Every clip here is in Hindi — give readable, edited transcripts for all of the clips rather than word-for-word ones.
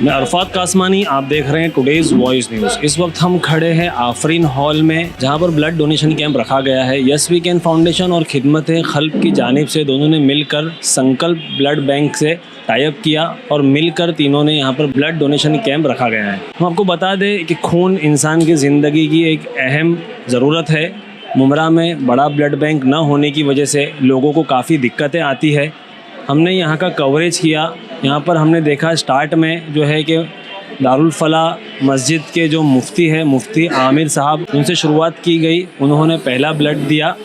मैं अरफात कासमानी, आप देख रहे हैं टुडेज वॉइस न्यूज़। इस वक्त हम खड़े हैं आफरीन हॉल में, जहां पर ब्लड डोनेशन कैंप रखा गया है। यस वी कैन फाउंडेशन और खिदमत खल्क की जानिब से दोनों ने मिलकर संकल्प ब्लड बैंक से टाई अप किया और मिलकर तीनों ने यहाँ पर ब्लड डोनेशन कैंप रखा गया है। हम आपको बता दें कि खून इंसान की ज़िंदगी की एक अहम ज़रूरत है। मुमरा में बड़ा ब्लड बैंक न होने की वजह से लोगों को काफ़ी दिक्कतें आती है। हमने यहाँ का कवरेज किया। यहाँ पर हमने देखा स्टार्ट में जो है कि दारुल फलाह मस्जिद के जो मुफ्ती है, मुफ्ती आमिर साहब, उनसे शुरुआत की गई। उन्होंने पहला ब्लड दिया।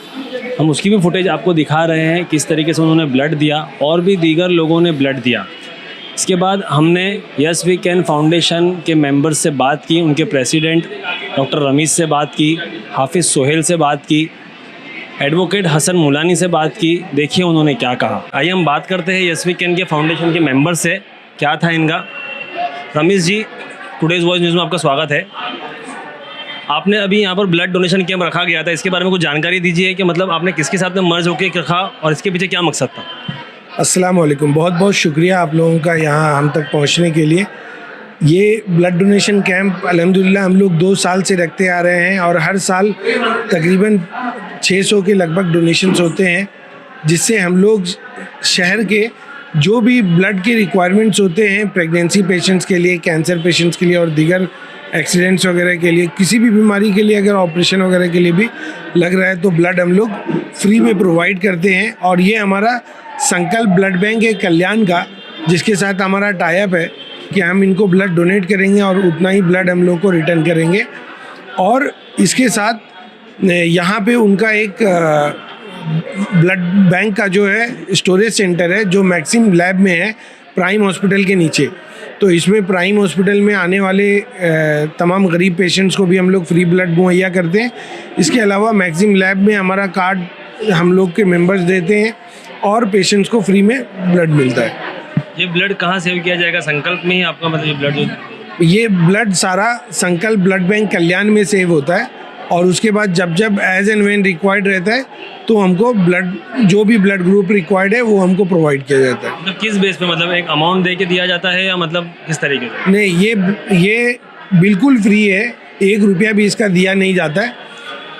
हम उसकी भी फुटेज आपको दिखा रहे हैं किस तरीके से उन्होंने ब्लड दिया, और भी दीगर लोगों ने ब्लड दिया। इसके बाद हमने यस वी कैन फाउंडेशन के मेंबर्स से बात की, उनके प्रेसिडेंट डॉक्टर रमीज़ से बात की, हाफिज़ सोहेल से बात की, एडवोकेट हसन मुलानी से बात की। देखिए उन्होंने क्या कहा। आइए हम बात करते हैं यस वी कैन के फाउंडेशन के मेंबर से, क्या था इनका। रमीज़ जी, टुडेज वॉइस न्यूज़ में आपका स्वागत है। आपने अभी यहाँ पर ब्लड डोनेशन कैंप रखा गया था, इसके बारे में कुछ जानकारी दीजिए कि मतलब आपने किसके साथ में मर्ज होकर रखा और इसके पीछे क्या मकसद था। अस्सलाम वालेकुम, बहुत बहुत शुक्रिया आप लोगों का यहाँ हम तक पहुँचने के लिए। ये ब्लड डोनेशन कैंप अल्हम्दुलिल्लाह हम लोग 2 साल से रखते आ रहे हैं और हर साल तकरीबन 600 के लगभग डोनेशंस होते हैं, जिससे हम लोग शहर के जो भी ब्लड के रिक्वायरमेंट्स होते हैं प्रेगनेंसी पेशेंट्स के लिए, कैंसर पेशेंट्स के लिए और दीगर एक्सीडेंट्स वगैरह के लिए, किसी भी बीमारी के लिए अगर ऑपरेशन वगैरह के लिए भी लग रहा है तो ब्लड हम लोग फ्री में प्रोवाइड करते हैं। और ये हमारा संकल्प ब्लड बैंक है कल्याण का, जिसके साथ हमारा टाई अप है कि हम इनको ब्लड डोनेट करेंगे और उतना ही ब्लड हम लोग को रिटर्न करेंगे। और इसके साथ यहाँ पे उनका एक ब्लड बैंक का जो है स्टोरेज सेंटर है, जो मैक्सिम लैब में है प्राइम हॉस्पिटल के नीचे। तो इसमें प्राइम हॉस्पिटल में आने वाले तमाम गरीब पेशेंट्स को भी हम लोग फ्री ब्लड मुहैया करते हैं। इसके अलावा मैक्सिम लैब में हमारा कार्ड हम लोग के मेंबर्स देते हैं और पेशेंट्स को फ्री में ब्लड मिलता है। ये ब्लड कहाँ सेव किया जाएगा? संकल्प में ही आपका मतलब ये ब्लड सारा संकल्प ब्लड बैंक कल्याण में सेव होता है और उसके बाद जब जब एज एंड व्हेन रिक्वायर्ड रहता है तो हमको ब्लड, जो भी ब्लड ग्रुप रिक्वायर्ड है वो हमको प्रोवाइड किया जाता है। मतलब किस बेस पे, मतलब एक अमाउंट दे के दिया जाता है या मतलब किस तरीके से? नहीं, ये बिल्कुल फ्री है, 1 रुपया भी इसका दिया नहीं जाता है।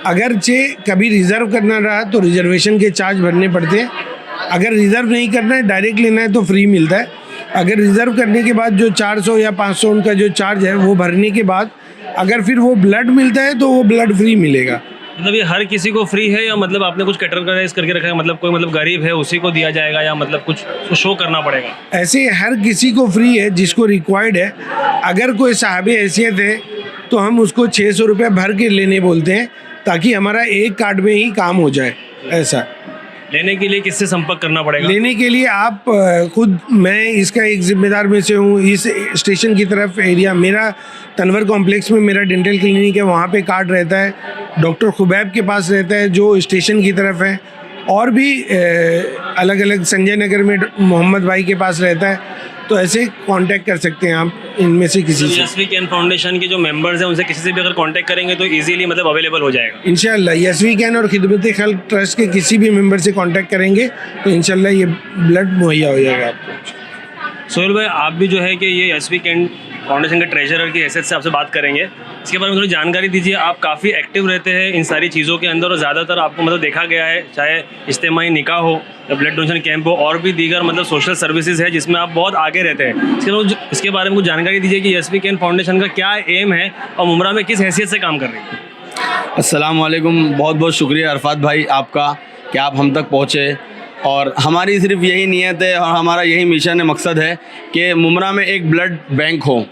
अगरचे कभी रिज़र्व करना रहा तो रिजर्वेशन के चार्ज भरने पड़ते हैं। अगर रिज़र्व नहीं करना है, डायरेक्ट लेना है तो फ्री मिलता है। अगर रिज़र्व करने के बाद जो 400 या 500 उनका जो चार्ज है वो भरने के बाद अगर फिर वो ब्लड मिलता है तो वो ब्लड फ्री मिलेगा। मतलब ये हर किसी को फ्री है या मतलब आपने कुछ कैटेगराइज करके रखा है, मतलब कोई मतलब गरीब है उसी को दिया जाएगा या मतलब कुछ तो शो करना पड़ेगा? ऐसे हर किसी को फ्री है जिसको रिक्वायर्ड है। अगर कोई साहबे हैसियत है तो हम उसको 600 रुपये भर के लेने बोलते हैं ताकि हमारा एक कार्ड में ही काम हो जाए। ऐसा लेने के लिए किससे संपर्क करना पड़ेगा? लेने के लिए आप खुद, मैं इसका एक जिम्मेदार में से हूँ। इस स्टेशन की तरफ एरिया मेरा तनवर कॉम्प्लेक्स में मेरा डेंटल क्लिनिक है, वहाँ पे कार्ड रहता है। डॉक्टर खुबैब के पास रहता है जो स्टेशन की तरफ है, और भी अलग अलग संजय नगर में मोहम्मद भाई के पास रहता है। तो ऐसे कांटेक्ट कर सकते हैं आप इनमें से किसी से। यस वी कैन फाउंडेशन के जो मेंबर्स हैं उनसे किसी से भी अगर कांटेक्ट करेंगे तो इजीली मतलब अवेलेबल हो जाएगा इंशाल्लाह। यस वी कैन और खिदमत खल्क ट्रस्ट के किसी भी मेंबर से कांटेक्ट करेंगे तो इंशाल्लाह ये ब्लड मुहैया हो जाएगा आपको। सोहेल भाई, आप भी जो है कि ये यस वी कैन फाउंडेशन के ट्रेजरर की हैसियत से आपसे बात करेंगे। इसके बारे में थोड़ी जानकारी दीजिए। आप काफ़ी एक्टिव रहते हैं इन सारी चीज़ों के अंदर और ज़्यादातर आपको मतलब देखा गया है, चाहे इज्तिमाई निकाह हो या ब्लड डोनेशन कैंप हो और भी दीगर मतलब सोशल सर्विसेज है जिसमें आप बहुत आगे रहते हैं। इसके बारे में कुछ जानकारी दीजिए कि यस वी कैन फाउंडेशन का क्या एम है और मुमरा में किस हैसियत से काम कर रही है। अस्सलाम वालेकुम, बहुत बहुत शुक्रिया अरफात भाई आपका कि आप हम तक पहुँचे। और हमारी सिर्फ यही नीयत है और हमारा यही मिशन है, मकसद है कि मुमरा में एक ब्लड बैंक हो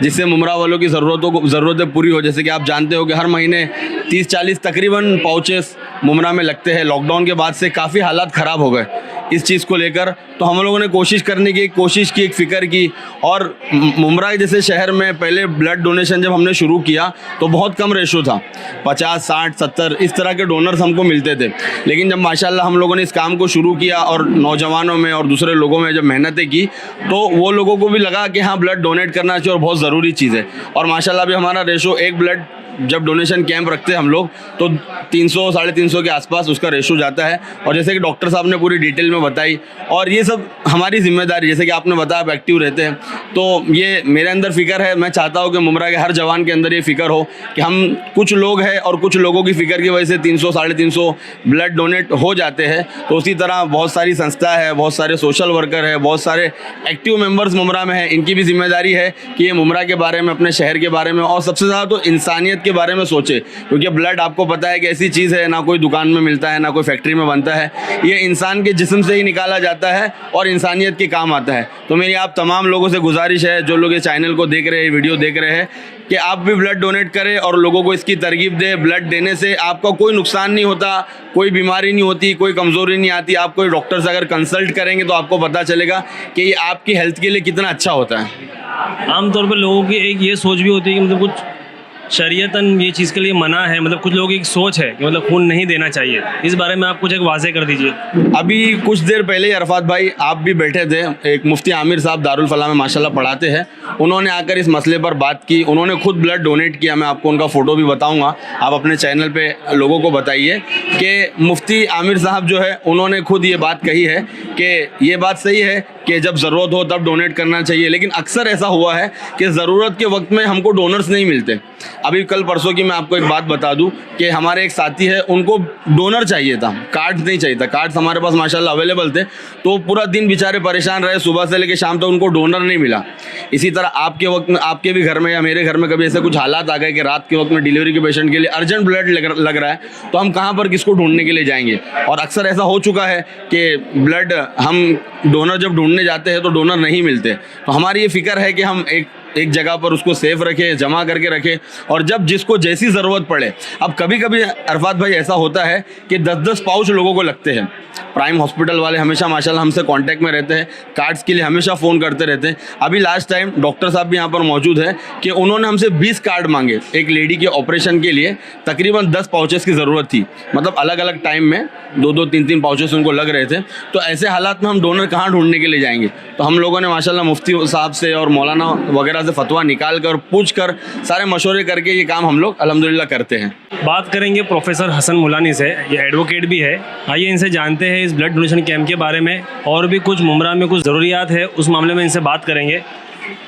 जिससे मुमरा वालों की ज़रूरतें पूरी हो। जैसे कि आप जानते हो कि हर महीने 30-40 तकरीबन पाउचेस मुमरा में लगते हैं। लॉकडाउन के बाद से काफ़ी हालात ख़राब हो गए इस चीज़ को लेकर, तो हम लोगों ने कोशिश की, एक फ़िक्र की। और मुमरा जैसे शहर में पहले ब्लड डोनेशन जब हमने शुरू किया तो बहुत कम रेशो था, 50, 60, 70 इस तरह के डोनर्स हमको मिलते थे। लेकिन जब माशाल्लाह हम लोगों ने इस काम को शुरू किया और नौजवानों में और दूसरे लोगों में जब मेहनतें की तो वो लोगों को भी लगा कि हाँ, ब्लड डोनेट करना चाहिए और बहुत ज़रूरी चीज़ है। और माशाल्लाह अभी हमारा रेशो एक ब्लड जब डोनेशन कैंप रखते हैं हम लोग तो 300 साढ़े 300 के आसपास उसका रेशो जाता है। और जैसे कि डॉक्टर साहब ने पूरी डिटेल में बताई, और ये सब हमारी जिम्मेदारी, जैसे कि आपने बताया आप एक्टिव रहते हैं, तो ये मेरे अंदर फ़िक्र है। मैं चाहता हूँ कि मुमरा के हर जवान के अंदर ये फ़िक्र हो कि हम कुछ लोग हैं और कुछ लोगों की फ़िक्र की वजह से 300 साढ़े 300 ब्लड डोनेट हो जाते हैं। तो उसी तरह बहुत सारी संस्था है, बहुत सारे सोशल वर्कर है, बहुत सारे एक्टिव मेंबर्स मुमरा में हैं, इनकी भी जिम्मेदारी है कि ये मुमरा के बारे में, अपने शहर के बारे में और सबसे ज़्यादा तो इंसानियत के बारे में सोचे। क्योंकि ब्लड आपको पता है कि ऐसी चीज़ है, ना कोई दुकान में मिलता है, ना कोई फैक्ट्री में बनता है, ये इंसान के जिस्म से ही निकाला जाता है और इंसानियत के काम आता है। तो मेरी आप तमाम लोगों से गुजारिश है, जो लोग इस चैनल को देख रहे हैं, वीडियो देख रहे हैं, कि आप भी ब्लड डोनेट करें और लोगों को इसकी तरगीब दें। ब्लड देने से आपका कोई नुकसान नहीं होता, कोई बीमारी नहीं होती, कोई कमज़ोरी नहीं आती। आप कोई डॉक्टर से अगर कंसल्ट करेंगे तो आपको पता चलेगा कि ये आपकी हेल्थ के लिए कितना अच्छा होता है। आमतौर पर लोगों की एक ये सोच भी होती है कि मतलब कुछ शरीयतन ये चीज़ के लिए मना है, मतलब कुछ लोगों की एक सोच है कि मतलब खून नहीं देना चाहिए। इस बारे में आप कुछ एक वाज़े कर दीजिए। अभी कुछ देर पहले ही अरफात भाई आप भी बैठे थे, एक मुफ्ती आमिर साहब दारुल फलाह में माशाल्लाह पढ़ाते हैं, उन्होंने आकर इस मसले पर बात की। उन्होंने खुद ब्लड डोनेट किया, मैं आपको उनका फ़ोटो भी बताऊंगा, आप अपने चैनल पे लोगों को बताइए कि मुफ्ती आमिर साहब जो है उन्होंने खुद ये बात कही है कि ये बात सही है कि जब ज़रूरत हो तब डोनेट करना चाहिए। लेकिन अक्सर ऐसा हुआ है कि ज़रूरत के वक्त में हमको डोनर्स नहीं मिलते। अभी कल परसों की मैं आपको एक बात बता दूं कि हमारे एक साथी है, उनको डोनर चाहिए था, कार्ड नहीं चाहिए था। कार्ड्स हमारे पास माशाल्लाह अवेलेबल थे, तो पूरा दिन बेचारे परेशान रहे, सुबह से लेकर शाम तक उनको डोनर नहीं मिला। इसी तरह आपके वक्त में, आपके भी घर में या मेरे घर में कभी ऐसे कुछ हालात आ गए कि रात के वक्त में डिलीवरी के पेशेंट के लिए अर्जेंट ब्लड लग रहा है, तो हम कहाँ पर किसको ढूंढने के लिए जाएंगे। और अक्सर ऐसा हो चुका है कि ब्लड हम डोनर जब ढूंढने जाते हैं तो डोनर नहीं मिलते। तो हमारी ये फ़िक्र है कि हम एक जगह पर उसको सेफ रखें, जमा करके रखें, और जब जिसको जैसी ज़रूरत पड़े। अब कभी कभी अरफात भाई ऐसा होता है कि 10-10 पाउच लोगों को लगते हैं। प्राइम हॉस्पिटल वाले हमेशा माशाल्लाह हमसे कांटेक्ट में रहते हैं, कार्ड्स के लिए हमेशा फ़ोन करते रहते हैं। अभी लास्ट टाइम डॉक्टर साहब भी यहाँ पर मौजूद है कि उन्होंने हमसे 20 कार्ड मांगे एक लेडी के ऑपरेशन के लिए। तकरीबन 10 पाउचेस की ज़रूरत थी, मतलब अलग अलग टाइम में 2-2, 3-3 पाउचेस उनको लग रहे थे। तो ऐसे हालात में हम डोनर कहाँ ढूंढने के लिए जाएंगे। तो हम लोगों ने माशाल्लाह मुफ्ती साहब से और मौलाना वगैरह से फतवा निकाल कर, पूछ कर, सारे मशवरे करके ये काम हम लोग अल्हम्दुलिल्लाह करते हैं। बात करेंगे प्रोफेसर हसन मुलानी से, ये एडवोकेट भी है। आइए इनसे जानते हैं इस ब्लड डोनेशन कैंप के बारे में, और भी कुछ मुमरा में कुछ ज़रूरियात है उस मामले में इनसे बात करेंगे।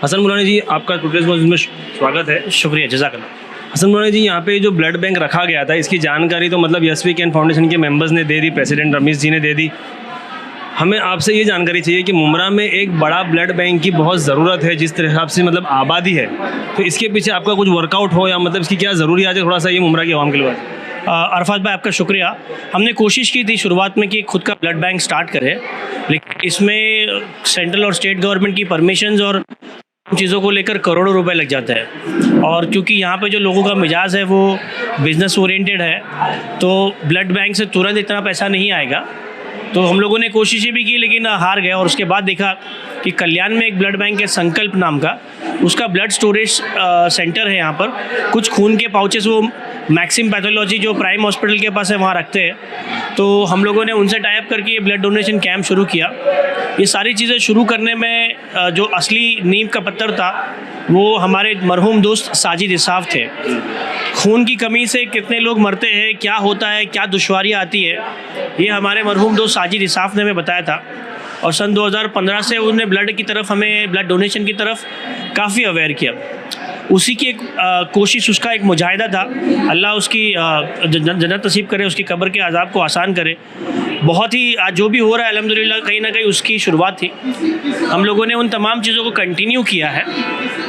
हसन मुलानी जी, आपका टुडेज़ न्यूज़ में स्वागत है। शुक्रिया, जज़ाकल्लाह। हसन मुलानी जी, यहाँ पे जो ब्लड बैंक रखा गया था, इसकी जानकारी तो मतलब यस वी कैन फाउंडेशन के मेंबर्स ने दे दी, प्रेसिडेंट रमीज़ जी ने दे दी। हमें आपसे ये जानकारी चाहिए कि मुमरा में एक बड़ा ब्लड बैंक की बहुत ज़रूरत है, जिस हिसाब से मतलब आबादी है, तो इसके पीछे आपका कुछ वर्कआउट हो या मतलब इसकी क्या ज़रूरियात है, थोड़ा सा ये मुमरा की आवाम के लिए। अरफात भाई आपका शुक्रिया। हमने कोशिश की थी शुरुआत में कि खुद का ब्लड बैंक स्टार्ट करें, लेकिन इसमें सेंट्रल और स्टेट गवर्नमेंट की परमिशंस और चीज़ों को लेकर करोड़ों रुपए लग जाते हैं। और क्योंकि यहाँ पे जो लोगों का मिजाज है वो बिज़नेस ओरिएंटेड है, तो ब्लड बैंक से तुरंत इतना पैसा नहीं आएगा। तो हम लोगों ने कोशिशें भी की लेकिन हार गए। और उसके बाद देखा कि कल्याण में एक ब्लड बैंक है संकल्प नाम का, उसका ब्लड स्टोरेज सेंटर है। यहाँ पर कुछ खून के पाउचेस वो मैक्सिम पैथोलॉजी जो प्राइम हॉस्पिटल के पास है वहाँ रखते हैं। तो हम लोगों ने उनसे टाई अप करके ये ब्लड डोनेशन कैंप शुरू किया। ये सारी चीज़ें शुरू करने में जो असली नींव का पत्थर था वो हमारे मरहूम दोस्त साजिद इसाफ थे। खून की कमी से कितने लोग मरते हैं, क्या होता है, क्या दुश्वारियाँ आती है, ये हमारे मरहूम दोस्त साजिद इसाफ ने हमें बताया था। और सन 2015 से उन्होंने ब्लड की तरफ, हमें ब्लड डोनेशन की तरफ काफ़ी अवेयर किया। उसी की एक कोशिश, उसका एक मुजाहिदा था। अल्लाह उसकी जन्नत नसीब करे, उसकी कब्र के अजाब को आसान करे। बहुत ही आज जो भी हो रहा है अल्हम्दुलिल्लाह कहीं ना कहीं उसकी शुरुआत थी। हम लोगों ने उन तमाम चीज़ों को कंटिन्यू किया है।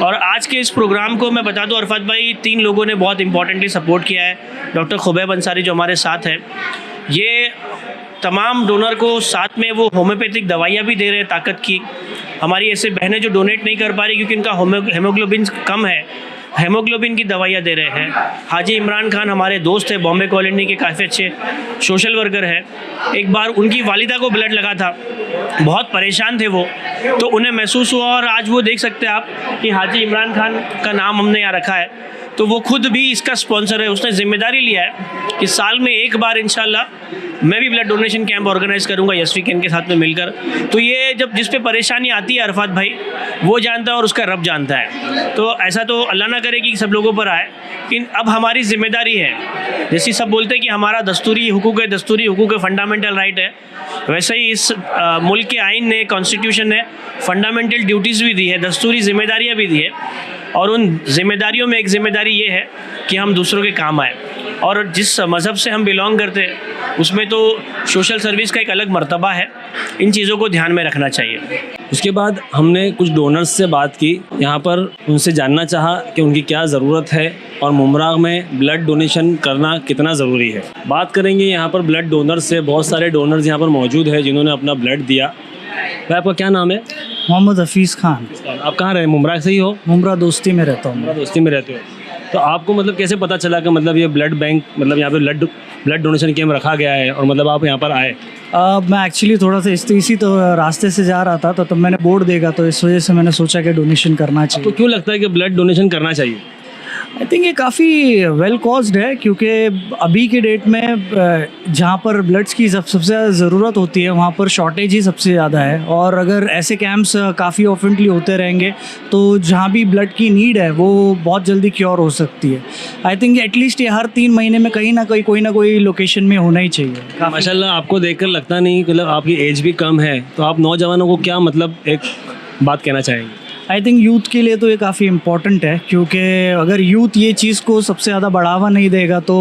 और आज के इस प्रोग्राम को मैं बता दूं अरफात भाई, 3 लोगों ने बहुत इंपॉर्टेंटली सपोर्ट किया है। डॉक्टर खुबैब अंसारी जो हमारे साथ है, ये तमाम डोनर को साथ में वो होम्योपैथिक दवाइयाँ भी दे रहे हैं ताकत की। हमारी ऐसे बहनें जो डोनेट नहीं कर पा रही क्योंकि उनका हेमोग्लोबिन कम है, हेमोग्लोबिन की दवाइयाँ दे रहे हैं। हाजी इमरान खान हमारे दोस्त हैं, बॉम्बे कॉलोनी के काफ़ी अच्छे सोशल वर्कर हैं। एक बार उनकी वालिदा को ब्लड लगा था, बहुत परेशान थे वो, तो उन्हें महसूस हुआ। और आज वो देख सकते हैं आप कि हाजी इमरान खान का नाम हमने यहाँ रखा है। तो वो खुद भी इसका स्पॉन्सर है। उसने जिम्मेदारी लिया है कि साल में एक बार इंशाल्लाह मैं भी ब्लड डोनेशन कैंप ऑर्गेनाइज करूंगा यस वीकेंड के साथ में मिलकर। तो ये जब जिस पे परेशानी आती है अरफात भाई, वो जानता है और उसका रब जानता है। तो ऐसा तो अल्लाह ना करे कि सब लोगों पर आए, लेकिन अब हमारी जिम्मेदारी है। जैसे सब बोलते हैं कि हमारा दस्तूरी हुकूक है, फंडामेंटल राइट है, वैसे ही इस मुल्क के आइन ने, कॉन्स्टिट्यूशन ने फंडामेंटल ड्यूटीज़ भी दी है, दस्तूरी जिम्मेदारियाँ भी दी है। और उन जिम्मेदारियों में एक जिम्मेदारी ये है कि हम दूसरों के काम आए। और जिस मज़हब से हम बिलोंग करते हैं उसमें तो सोशल सर्विस का एक अलग मर्तबा है। इन चीज़ों को ध्यान में रखना चाहिए। उसके बाद हमने कुछ डोनर्स से बात की, यहाँ पर उनसे जानना चाहा कि उनकी क्या ज़रूरत है और मुमराग में ब्लड डोनेशन करना कितना ज़रूरी है। बात करेंगे यहाँ पर ब्लड डोनर से। बहुत सारे डोनर्स यहाँ पर मौजूद है जिन्होंने अपना ब्लड दिया। भाई आपका क्या नाम है? मोहम्मद हफीज़ खान। आप कहाँ रहे? मुमराग से ही हो? मुमरा दोस्ती में रहता हूँ। मुमरा दोस्ती में रहते हो। तो आपको मतलब कैसे पता चला कि मतलब ये ब्लड बैंक, मतलब यहाँ पे ब्लड डोनेशन कैंप रखा गया है और मतलब आप यहाँ पर आए? मैं एक्चुअली थोड़ा सा इसी तो रास्ते से जा रहा था, तो तब मैंने बोर्ड देखा, तो इस वजह से मैंने सोचा कि डोनेशन करना चाहिए। तो क्यों लगता है कि ब्लड डोनेशन करना चाहिए? आई थिंक ये काफ़ी वेल कॉज्ड है, क्योंकि अभी के डेट में जहाँ पर ब्लड्स की सबसे ज़्यादा ज़रूरत होती है वहाँ पर शॉर्टेज ही सबसे ज़्यादा है। और अगर ऐसे कैंप्स काफ़ी ऑफेंटली होते रहेंगे तो जहाँ भी ब्लड की नीड है वो बहुत जल्दी क्योर हो सकती है। आई थिंक एटलीस्ट ये हर 3 महीने में कहीं ना कहीं कोई ना कोई लोकेशन में होना ही चाहिए। माशाल्लाह, आपको देखकर लगता नहीं, मतलब आपकी एज भी कम है, तो आप नौजवानों को क्या मतलब एक बात कहना चाहेंगे? आई थिंक यूथ के लिए तो ये काफ़ी इम्पॉर्टेंट है, क्योंकि अगर यूथ ये चीज़ को सबसे ज़्यादा बढ़ावा नहीं देगा तो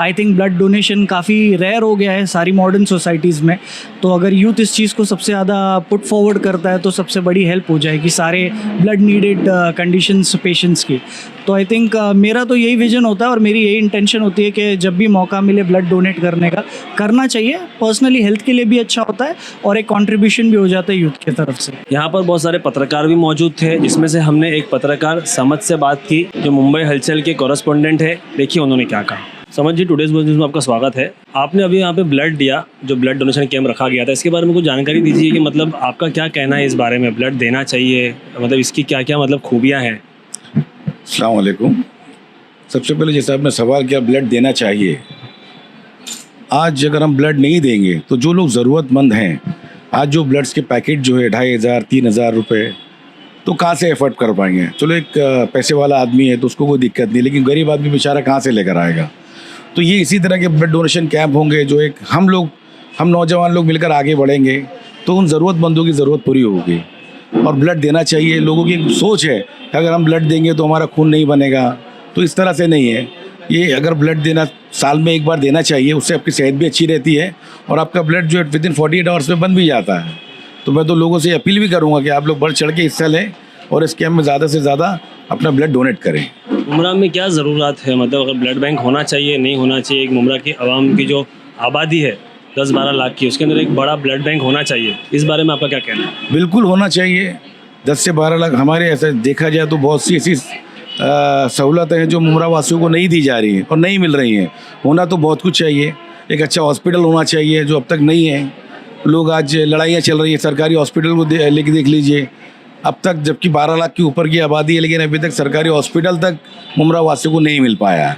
आई थिंक ब्लड डोनेशन काफ़ी रेयर हो गया है सारी मॉडर्न सोसाइटीज़ में। तो अगर यूथ इस चीज़ को सबसे ज़्यादा पुट फॉरवर्ड करता है तो सबसे बड़ी हेल्प हो जाएगी सारे ब्लड नीडेड कंडीशंस पेशेंट्स की। तो आई थिंक मेरा तो यही विजन होता है और मेरी यही इंटेंशन होती है कि जब भी मौका मिले ब्लड डोनेट करने का करना चाहिए। पर्सनली हेल्थ के लिए भी अच्छा होता है और एक कंट्रीब्यूशन भी हो जाता है यूथ की तरफ से। यहाँ पर बहुत सारे पत्रकार भी मौजूद थे, जिसमें से हमने एक पत्रकार समझ से बात की जो मुंबई हलचल के कॉरेस्पोंडेंट है। देखिए उन्होंने क्या कहा। समझ जी, टुडेज न्यूज़ में आपका स्वागत है। आपने अभी यहाँ पे ब्लड दिया, जो ब्लड डोनेशन कैंप रखा गया था, इसके बारे में कुछ जानकारी दीजिए कि मतलब आपका क्या कहना है इस बारे में, ब्लड देना चाहिए, मतलब इसकी क्या क्या मतलब खूबियाँ हैं? अस्सलाम वालेकुम। सबसे पहले जैसे आपने सवाल किया ब्लड देना चाहिए, आज अगर हम ब्लड नहीं देंगे तो जो लोग ज़रूरतमंद हैं, आज जो ब्लड्स के पैकेट जो है 2500 3000 रुपये, तो कहाँ से एफर्ट कर पाएंगे। चलो एक पैसे वाला आदमी है तो उसको कोई दिक्कत नहीं, लेकिन गरीब आदमी बेचारा कहाँ से लेकर आएगा। तो ये इसी तरह के ब्लड डोनेशन कैंप होंगे जो एक हम नौजवान लोग मिलकर आगे बढ़ेंगे तो उन ज़रूरतमंदों की ज़रूरत पूरी होगी। और ब्लड देना चाहिए। लोगों की सोच है कि अगर हम ब्लड देंगे तो हमारा खून नहीं बनेगा, तो इस तरह से नहीं है। ये अगर ब्लड देना साल में एक बार देना चाहिए, उससे आपकी सेहत भी अच्छी रहती है और आपका ब्लड जो है विदिन 48 आवर्स में बन भी जाता है। तो मैं तो लोगों से अपील भी करूँगा कि आप लोग बढ़ चढ़ के हिस्सा लें और इस कैंप में ज़्यादा से ज़्यादा अपना ब्लड डोनेट करें। मुमरा में क्या ज़रूरत है, मतलब अगर ब्लड बैंक होना चाहिए नहीं होना चाहिए? एक मुमरा की आवाम की जो आबादी है 10-12 लाख की, उसके अंदर एक बड़ा ब्लड बैंक होना चाहिए, इस बारे में आपका क्या कहना है? बिल्कुल होना चाहिए। 10 से 12 लाख हमारे ऐसा देखा जाए तो बहुत सी ऐसी सहूलतें हैं जो मुमरा वासियों को नहीं दी जा रही हैं और नहीं मिल रही हैं। होना तो बहुत कुछ चाहिए। एक अच्छा हॉस्पिटल होना चाहिए जो अब तक नहीं है। लोग आज लड़ाइयाँ चल रही हैं, सरकारी हॉस्पिटल को लेके देख लीजिए, अब तक जबकि 12 लाख की ऊपर की आबादी है, लेकिन अभी तक सरकारी हॉस्पिटल तक मुमरा वासियों को नहीं मिल पाया है।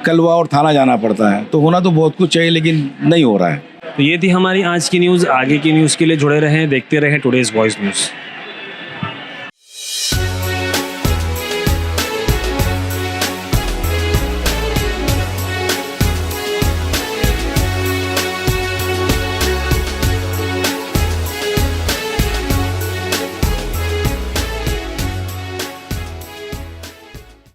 कलवा और थाना जाना पड़ता है। तो होना तो बहुत कुछ चाहिए लेकिन नहीं हो रहा है। तो ये थी हमारी आज की न्यूज़। आगे की न्यूज़ के लिए जुड़े रहें, देखते रहें टुडेज़ वॉइस न्यूज़।